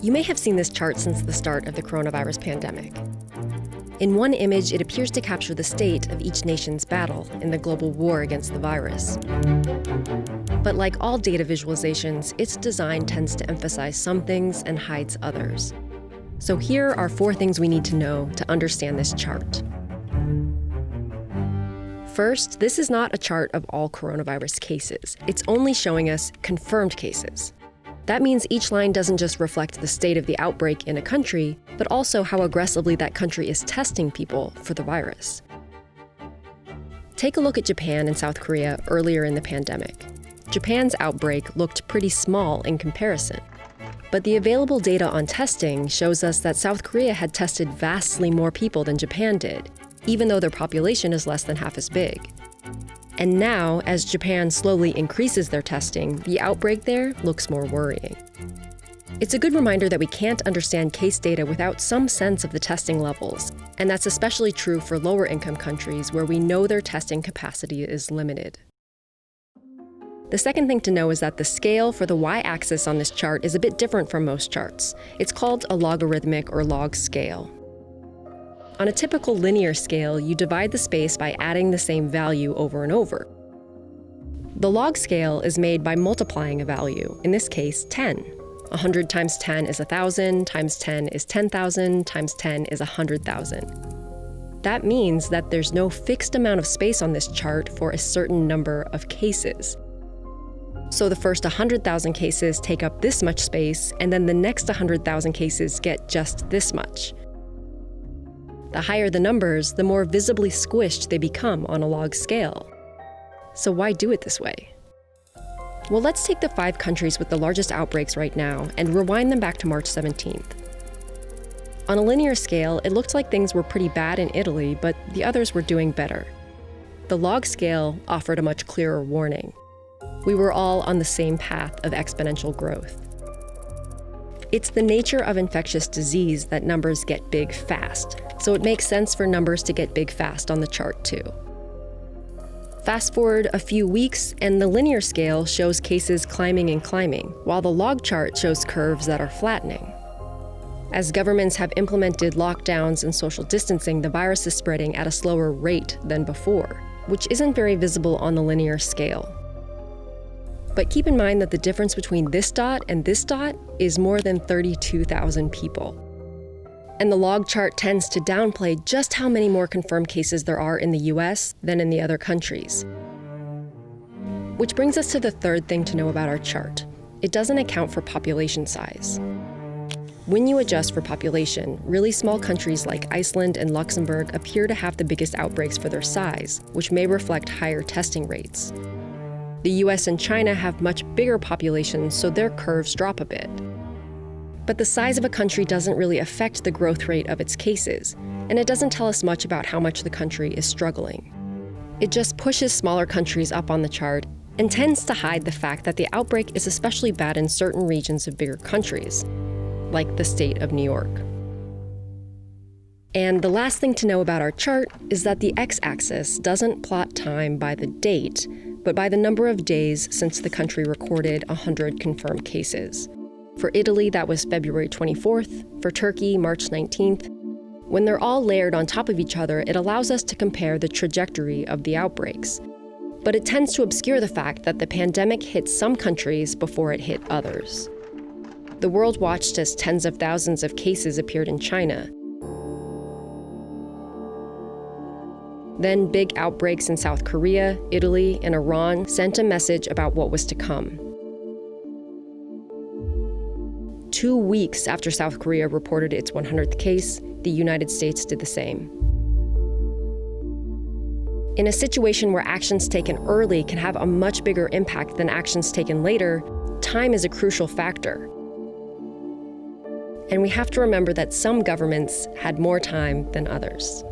You may have seen this chart since the start of the coronavirus pandemic. In one image, it appears to capture the state of each nation's battle in the global war against the virus. But like all data visualizations, its design tends to emphasize some things and hides others. So here are 4 things we need to know to understand this chart. First, this is not a chart of all coronavirus cases. It's only showing us confirmed cases. That means each line doesn't just reflect the state of the outbreak in a country, but also how aggressively that country is testing people for the virus. Take a look at Japan and South Korea earlier in the pandemic. Japan's outbreak looked pretty small in comparison. But the available data on testing shows us that South Korea had tested vastly more people than Japan did, even though their population is less than half as big. And now, as Japan slowly increases their testing, the outbreak there looks more worrying. It's a good reminder that we can't understand case data without some sense of the testing levels, and that's especially true for lower-income countries where we know their testing capacity is limited. The second thing to know is that the scale for the y-axis on this chart is a bit different from most charts. It's called a logarithmic or log scale. On a typical linear scale, you divide the space by adding the same value over and over. The log scale is made by multiplying a value, in this case 10. 100 times 10 is 1,000, times 10 is 10,000, times 10 is 100,000. That means that there's no fixed amount of space on this chart for a certain number of cases. So the first 100,000 cases take up this much space, and then the next 100,000 cases get just this much. The higher the numbers, the more visibly squished they become on a log scale. So why do it this way? Well, let's take the 5 countries with the largest outbreaks right now and rewind them back to March 17th. On a linear scale, it looked like things were pretty bad in Italy, but the others were doing better. The log scale offered a much clearer warning. We were all on the same path of exponential growth. It's the nature of infectious disease that numbers get big fast, so it makes sense for numbers to get big fast on the chart too. Fast forward a few weeks, and the linear scale shows cases climbing and climbing, while the log chart shows curves that are flattening. As governments have implemented lockdowns and social distancing, the virus is spreading at a slower rate than before, which isn't very visible on the linear scale. But keep in mind that the difference between this dot and this dot is more than 32,000 people. And the log chart tends to downplay just how many more confirmed cases there are in the US than in the other countries. Which brings us to the third thing to know about our chart. It doesn't account for population size. When you adjust for population, really small countries like Iceland and Luxembourg appear to have the biggest outbreaks for their size, which may reflect higher testing rates. The US and China have much bigger populations, so their curves drop a bit. But the size of a country doesn't really affect the growth rate of its cases, and it doesn't tell us much about how much the country is struggling. It just pushes smaller countries up on the chart and tends to hide the fact that the outbreak is especially bad in certain regions of bigger countries, like the state of New York. And the last thing to know about our chart is that the x-axis doesn't plot time by the date, but by the number of days since the country recorded 100 confirmed cases. For Italy, that was February 24th, for Turkey, March 19th. When they're all layered on top of each other, it allows us to compare the trajectory of the outbreaks. But it tends to obscure the fact that the pandemic hit some countries before it hit others. The world watched as tens of thousands of cases appeared in China. Then big outbreaks in South Korea, Italy, and Iran sent a message about what was to come. 2 weeks after South Korea reported its 100th case, the United States did the same. In a situation where actions taken early can have a much bigger impact than actions taken later, time is a crucial factor. And we have to remember that some governments had more time than others.